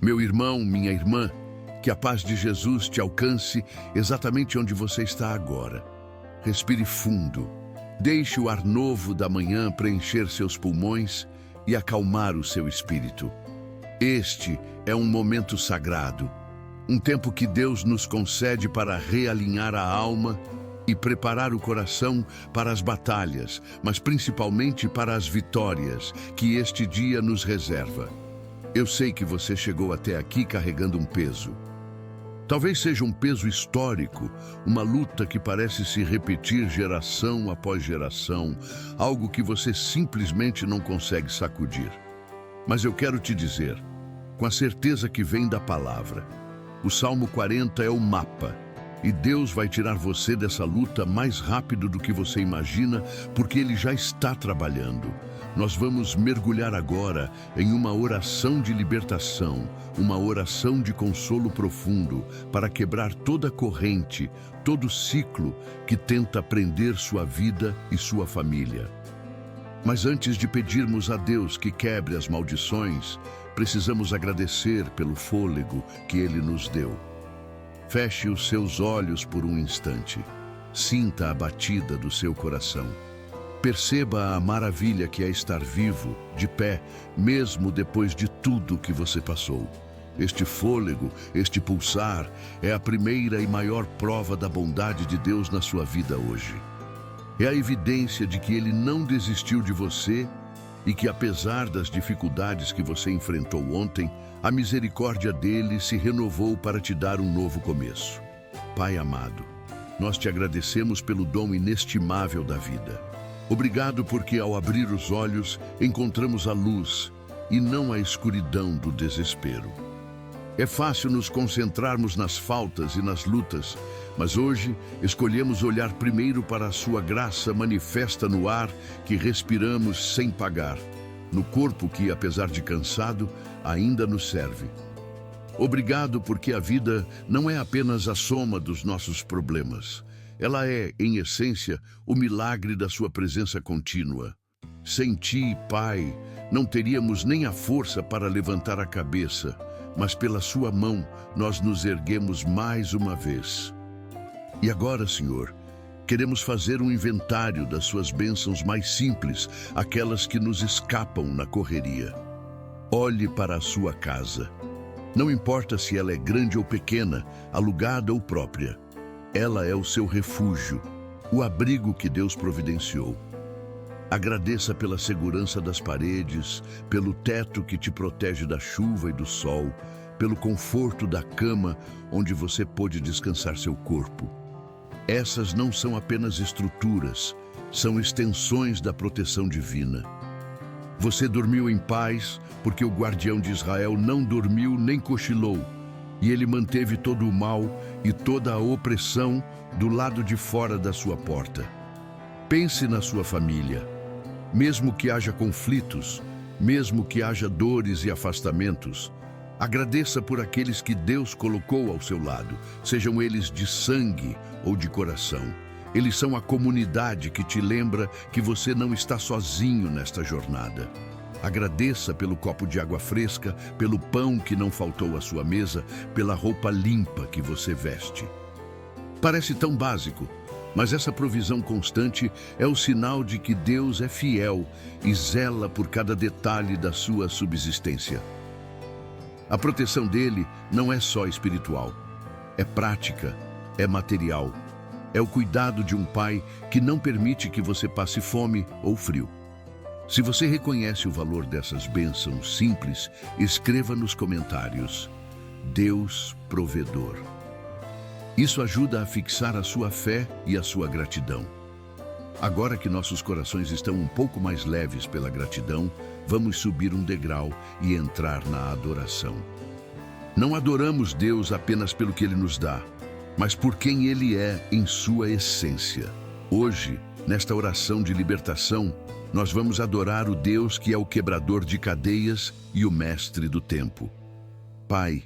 Meu irmão, minha irmã, que a paz de Jesus te alcance exatamente onde você está agora. Respire fundo. Deixe o ar novo da manhã preencher seus pulmões e acalmar o seu espírito. Este é um momento sagrado, um tempo que Deus nos concede para realinhar a alma e preparar o coração para as batalhas, mas principalmente para as vitórias que este dia nos reserva. Eu sei que você chegou até aqui carregando um peso. Talvez seja um peso histórico, uma luta que parece se repetir geração após geração, algo que você simplesmente não consegue sacudir. Mas eu quero te dizer, com a certeza que vem da palavra, o Salmo 40 é o mapa, e Deus vai tirar você dessa luta mais rápido do que você imagina, porque Ele já está trabalhando. Nós vamos mergulhar agora em uma oração de libertação, uma oração de consolo profundo, para quebrar toda corrente, todo ciclo que tenta prender sua vida e sua família. Mas antes de pedirmos a Deus que quebre as maldições, precisamos agradecer pelo fôlego que Ele nos deu. Feche os seus olhos por um instante. Sinta a batida do seu coração. Perceba a maravilha que é estar vivo, de pé, mesmo depois de tudo que você passou. Este fôlego, este pulsar, é a primeira e maior prova da bondade de Deus na sua vida hoje. É a evidência de que Ele não desistiu de você e que, apesar das dificuldades que você enfrentou ontem, a misericórdia dele se renovou para te dar um novo começo. Pai amado, nós te agradecemos pelo dom inestimável da vida. Obrigado porque, ao abrir os olhos, encontramos a luz e não a escuridão do desespero. É fácil nos concentrarmos nas faltas e nas lutas, mas hoje escolhemos olhar primeiro para a sua graça manifesta no ar que respiramos sem pagar, no corpo que, apesar de cansado, ainda nos serve. Obrigado porque a vida não é apenas a soma dos nossos problemas. Ela é, em essência, o milagre da sua presença contínua. Sem ti, Pai, não teríamos nem a força para levantar a cabeça, mas pela sua mão nós nos erguemos mais uma vez. E agora, Senhor, queremos fazer um inventário das suas bênçãos mais simples, aquelas que nos escapam na correria. Olhe para a sua casa. Não importa se ela é grande ou pequena, alugada ou própria. Ela é o seu refúgio, o abrigo que Deus providenciou. Agradeça pela segurança das paredes, pelo teto que te protege da chuva e do sol, pelo conforto da cama onde você pôde descansar seu corpo. Essas não são apenas estruturas, são extensões da proteção divina. Você dormiu em paz porque o guardião de Israel não dormiu nem cochilou, e ele manteve todo o mal e toda a opressão do lado de fora da sua porta. Pense na sua família. Mesmo que haja conflitos, mesmo que haja dores e afastamentos, agradeça por aqueles que Deus colocou ao seu lado, sejam eles de sangue ou de coração. Eles são a comunidade que te lembra que você não está sozinho nesta jornada. Agradeça pelo copo de água fresca, pelo pão que não faltou à sua mesa, pela roupa limpa que você veste. Parece tão básico, mas essa provisão constante é o sinal de que Deus é fiel e zela por cada detalhe da sua subsistência. A proteção dele não é só espiritual, é prática, é material. É o cuidado de um pai que não permite que você passe fome ou frio. Se você reconhece o valor dessas bênçãos simples, escreva nos comentários: Deus provedor. Isso ajuda a fixar a sua fé e a sua gratidão. Agora que nossos corações estão um pouco mais leves pela gratidão, vamos subir um degrau e entrar na adoração. Não adoramos Deus apenas pelo que Ele nos dá, mas por quem Ele é em sua essência. Hoje, nesta oração de libertação, nós vamos adorar o Deus que é o quebrador de cadeias e o mestre do tempo. Pai,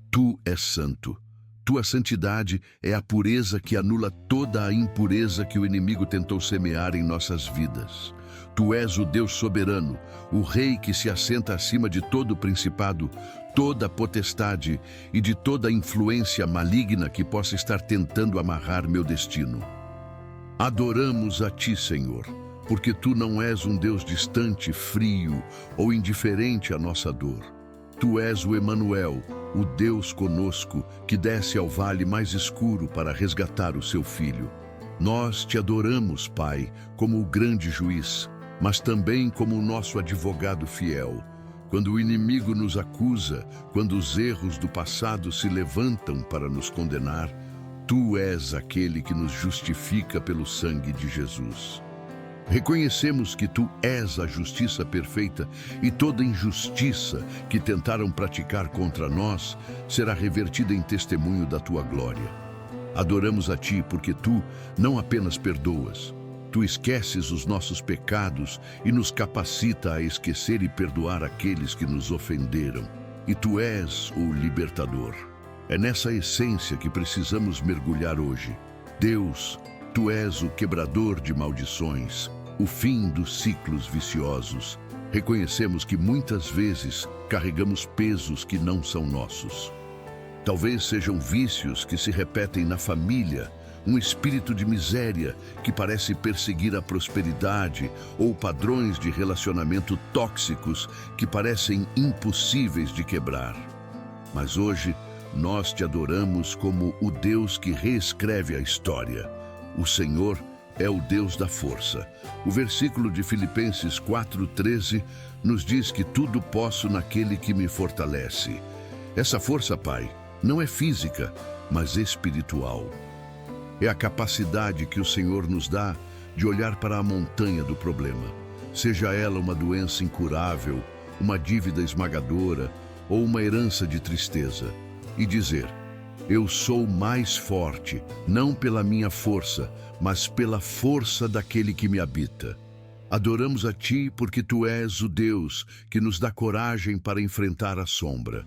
Tu és santo. Tua santidade é a pureza que anula toda a impureza que o inimigo tentou semear em nossas vidas. Tu és o Deus soberano, o Rei que se assenta acima de todo principado. toda potestade e de toda influência maligna que possa estar tentando amarrar meu destino. Adoramos a Ti, Senhor, porque Tu não és um Deus distante, frio ou indiferente à nossa dor. Tu és o Emanuel, o Deus conosco, que desce ao vale mais escuro para resgatar o seu filho. Nós Te adoramos, Pai, como o grande juiz, mas também como o nosso advogado fiel. Quando o inimigo nos acusa, quando os erros do passado se levantam para nos condenar, Tu és aquele que nos justifica pelo sangue de Jesus. Reconhecemos que Tu és a justiça perfeita e toda injustiça que tentaram praticar contra nós será revertida em testemunho da Tua glória. Adoramos a Ti porque Tu não apenas perdoas, Tu esqueces os nossos pecados e nos capacita a esquecer e perdoar aqueles que nos ofenderam. E Tu és o libertador. É nessa essência que precisamos mergulhar hoje. Deus, Tu és o quebrador de maldições, o fim dos ciclos viciosos. Reconhecemos que muitas vezes carregamos pesos que não são nossos. Talvez sejam vícios que se repetem na família, um espírito de miséria que parece perseguir a prosperidade ou padrões de relacionamento tóxicos que parecem impossíveis de quebrar. Mas hoje, nós Te adoramos como o Deus que reescreve a história. O Senhor é o Deus da força. O versículo de Filipenses 4:13 nos diz que tudo posso naquele que me fortalece. Essa força, Pai, não é física, mas espiritual. É a capacidade que o Senhor nos dá de olhar para a montanha do problema, seja ela uma doença incurável, uma dívida esmagadora ou uma herança de tristeza, e dizer: eu sou mais forte, não pela minha força, mas pela força daquele que me habita. Adoramos a Ti porque Tu és o Deus que nos dá coragem para enfrentar a sombra.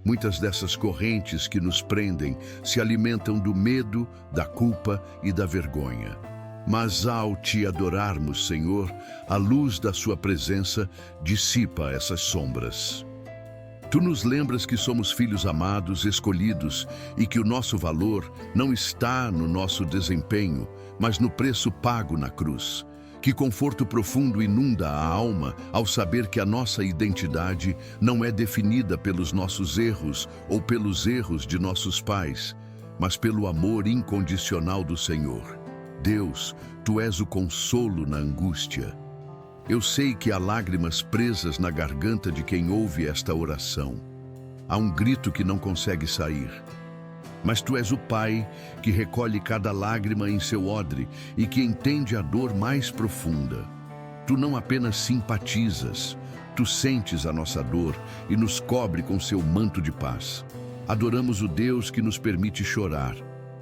Muitas dessas correntes que nos prendem se alimentam do medo, da culpa e da vergonha. Mas ao Te adorarmos, Senhor, a luz da Sua presença dissipa essas sombras. Tu nos lembras que somos filhos amados, escolhidos, e que o nosso valor não está no nosso desempenho, mas no preço pago na cruz. Que conforto profundo inunda a alma ao saber que a nossa identidade não é definida pelos nossos erros ou pelos erros de nossos pais, mas pelo amor incondicional do Senhor. Deus, Tu és o consolo na angústia. Eu sei que há lágrimas presas na garganta de quem ouve esta oração. Há um grito que não consegue sair. Mas Tu és o Pai que recolhe cada lágrima em seu odre e que entende a dor mais profunda. Tu não apenas simpatizas, Tu sentes a nossa dor e nos cobre com seu manto de paz. Adoramos o Deus que nos permite chorar,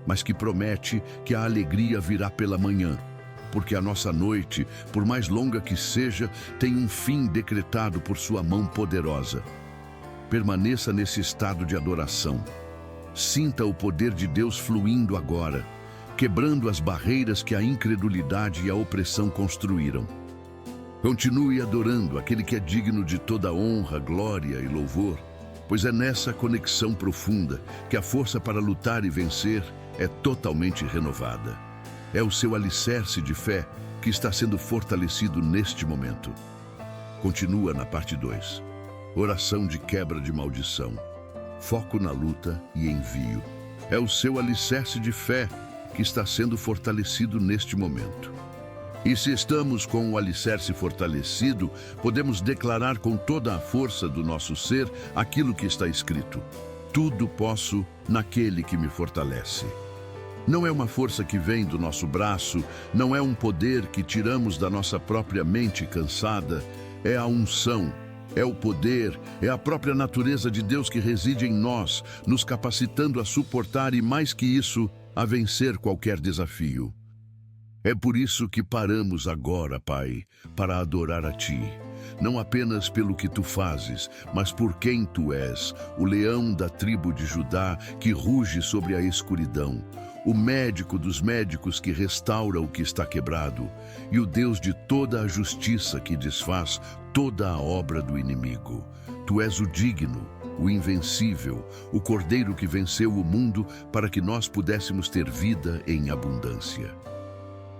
mas que promete que a alegria virá pela manhã, porque a nossa noite, por mais longa que seja, tem um fim decretado por Sua mão poderosa. Permaneça nesse estado de adoração. Sinta o poder de Deus fluindo agora, quebrando as barreiras que a incredulidade e a opressão construíram. Continue adorando aquele que é digno de toda honra, glória e louvor, pois é nessa conexão profunda que a força para lutar e vencer é totalmente renovada. É o seu alicerce de fé que está sendo fortalecido neste momento. Continua na parte 2. Oração de quebra de maldição. Foco na luta e envio. É o seu alicerce de fé que está sendo fortalecido neste momento. E se estamos com o alicerce fortalecido, podemos declarar com toda a força do nosso ser aquilo que está escrito: tudo posso naquele que me fortalece. Não é uma força que vem do nosso braço, não é um poder que tiramos da nossa própria mente cansada, é a unção. É o poder, é a própria natureza de Deus que reside em nós, nos capacitando a suportar e, mais que isso, a vencer qualquer desafio. É por isso que paramos agora, Pai, para adorar a Ti, não apenas pelo que Tu fazes, mas por quem Tu és, o leão da tribo de Judá que ruge sobre a escuridão, o médico dos médicos que restaura o que está quebrado, e o Deus de toda a justiça que desfaz toda a obra do inimigo. Tu és o digno, o invencível, o Cordeiro que venceu o mundo para que nós pudéssemos ter vida em abundância.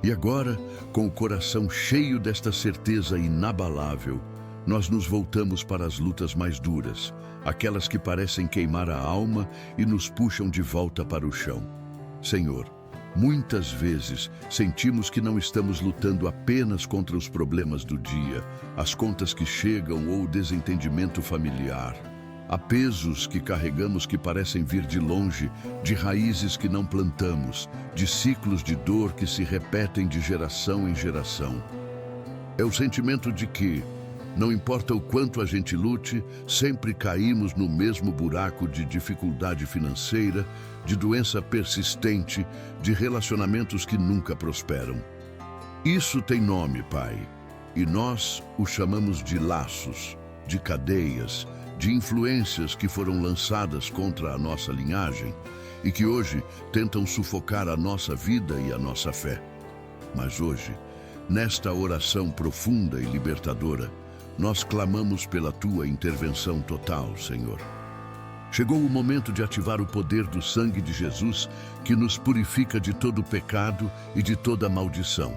E agora, com o coração cheio desta certeza inabalável, nós nos voltamos para as lutas mais duras, aquelas que parecem queimar a alma e nos puxam de volta para o chão. Senhor, muitas vezes sentimos que não estamos lutando apenas contra os problemas do dia, as contas que chegam ou o desentendimento familiar. Há pesos que carregamos que parecem vir de longe, de raízes que não plantamos, de ciclos de dor que se repetem de geração em geração. É o sentimento de que, não importa o quanto a gente lute, sempre caímos no mesmo buraco de dificuldade financeira, de doença persistente, de relacionamentos que nunca prosperam. Isso tem nome, Pai, e nós o chamamos de laços, de cadeias, de influências que foram lançadas contra a nossa linhagem e que hoje tentam sufocar a nossa vida e a nossa fé. Mas hoje, nesta oração profunda e libertadora, nós clamamos pela Tua intervenção total, Senhor. Chegou o momento de ativar o poder do sangue de Jesus que nos purifica de todo pecado e de toda maldição.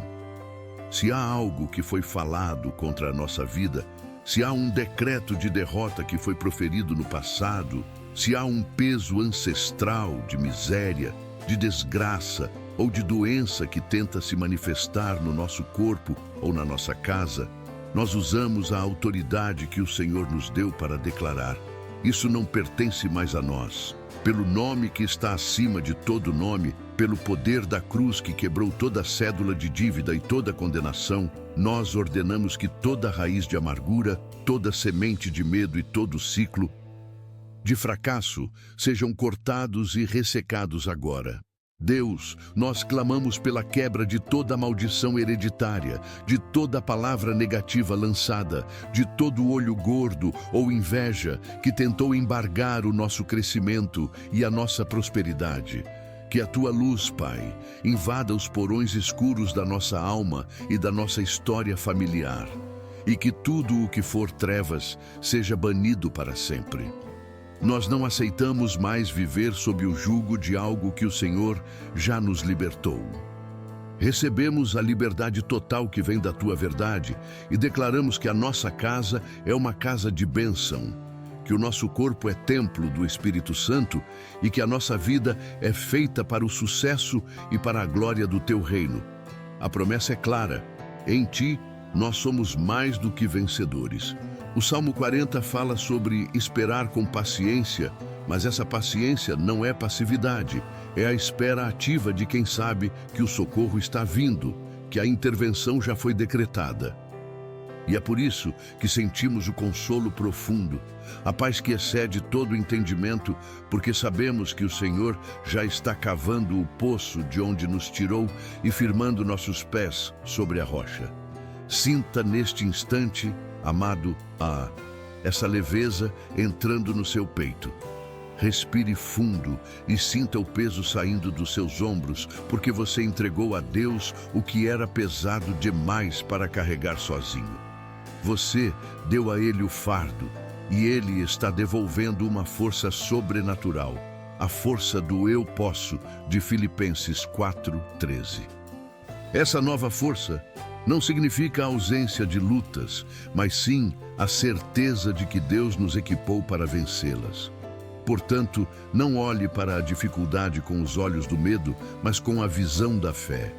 Se há algo que foi falado contra a nossa vida, se há um decreto de derrota que foi proferido no passado, se há um peso ancestral de miséria, de desgraça ou de doença que tenta se manifestar no nosso corpo ou na nossa casa, nós usamos a autoridade que o Senhor nos deu para declarar: isso não pertence mais a nós. Pelo nome que está acima de todo nome, pelo poder da cruz que quebrou toda cédula de dívida e toda condenação, nós ordenamos que toda raiz de amargura, toda semente de medo e todo ciclo de fracasso sejam cortados e ressecados agora. Deus, nós clamamos pela quebra de toda maldição hereditária, de toda palavra negativa lançada, de todo olho gordo ou inveja que tentou embargar o nosso crescimento e a nossa prosperidade. Que a Tua luz, Pai, invada os porões escuros da nossa alma e da nossa história familiar, e que tudo o que for trevas seja banido para sempre. Nós não aceitamos mais viver sob o jugo de algo que o Senhor já nos libertou. Recebemos a liberdade total que vem da Tua verdade e declaramos que a nossa casa é uma casa de bênção, que o nosso corpo é templo do Espírito Santo e que a nossa vida é feita para o sucesso e para a glória do Teu reino. A promessa é clara: em Ti nós somos mais do que vencedores. O Salmo 40 fala sobre esperar com paciência, mas essa paciência não é passividade, é a espera ativa de quem sabe que o socorro está vindo, que a intervenção já foi decretada. E é por isso que sentimos o consolo profundo, a paz que excede todo o entendimento, porque sabemos que o Senhor já está cavando o poço de onde nos tirou e firmando nossos pés sobre a rocha. Sinta neste instante, amado, essa leveza entrando no seu peito. Respire fundo e sinta o peso saindo dos seus ombros, porque você entregou a Deus o que era pesado demais para carregar sozinho. Você deu a Ele o fardo e Ele está devolvendo uma força sobrenatural, a força do eu posso, de Filipenses 4:13. Essa nova força não significa a ausência de lutas, mas sim a certeza de que Deus nos equipou para vencê-las. Portanto, não olhe para a dificuldade com os olhos do medo, mas com a visão da fé.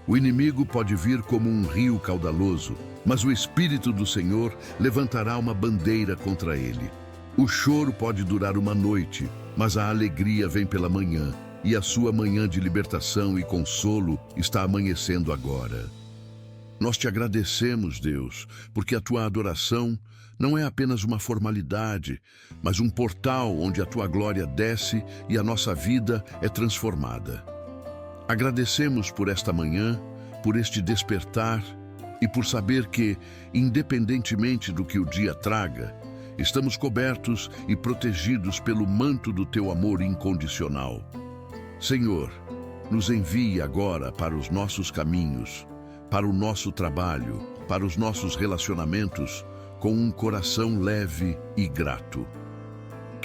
O inimigo pode vir como um rio caudaloso, mas o Espírito do Senhor levantará uma bandeira contra ele. O choro pode durar uma noite, mas a alegria vem pela manhã, e a sua manhã de libertação e consolo está amanhecendo agora. Nós te agradecemos, Deus, porque a Tua adoração não é apenas uma formalidade, mas um portal onde a Tua glória desce e a nossa vida é transformada. Agradecemos por esta manhã, por este despertar e por saber que, independentemente do que o dia traga, estamos cobertos e protegidos pelo manto do Teu amor incondicional. Senhor, nos envie agora para os nossos caminhos, para o nosso trabalho, para os nossos relacionamentos, com um coração leve e grato.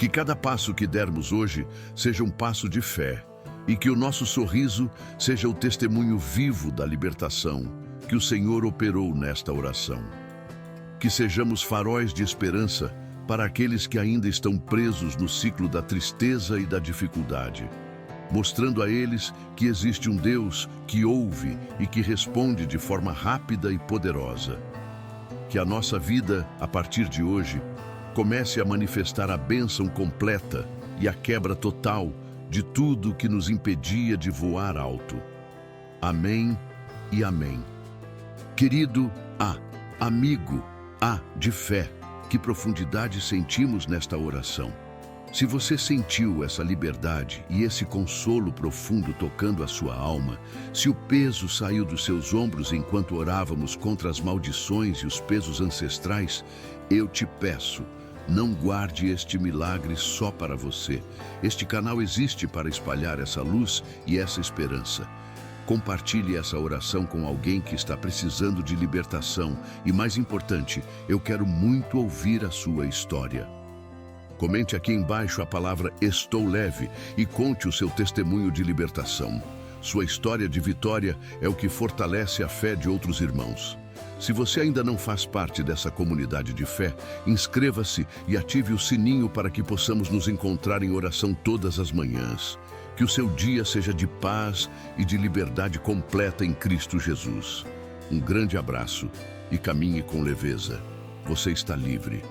Que cada passo que dermos hoje seja um passo de fé e que o nosso sorriso seja o testemunho vivo da libertação que o Senhor operou nesta oração. Que sejamos faróis de esperança para aqueles que ainda estão presos no ciclo da tristeza e da dificuldade, mostrando a eles que existe um Deus que ouve e que responde de forma rápida e poderosa. Que a nossa vida, a partir de hoje, comece a manifestar a bênção completa e a quebra total de tudo que nos impedia de voar alto. Amém e amém. Querido amigo de fé, que profundidade sentimos nesta oração. Se você sentiu essa liberdade e esse consolo profundo tocando a sua alma, se o peso saiu dos seus ombros enquanto orávamos contra as maldições e os pesos ancestrais, eu te peço, não guarde este milagre só para você. Este canal existe para espalhar essa luz e essa esperança. Compartilhe essa oração com alguém que está precisando de libertação e, mais importante, eu quero muito ouvir a sua história. Comente aqui embaixo a palavra "Estou leve" e conte o seu testemunho de libertação. Sua história de vitória é o que fortalece a fé de outros irmãos. Se você ainda não faz parte dessa comunidade de fé, inscreva-se e ative o sininho para que possamos nos encontrar em oração todas as manhãs. Que o seu dia seja de paz e de liberdade completa em Cristo Jesus. Um grande abraço e caminhe com leveza. Você está livre.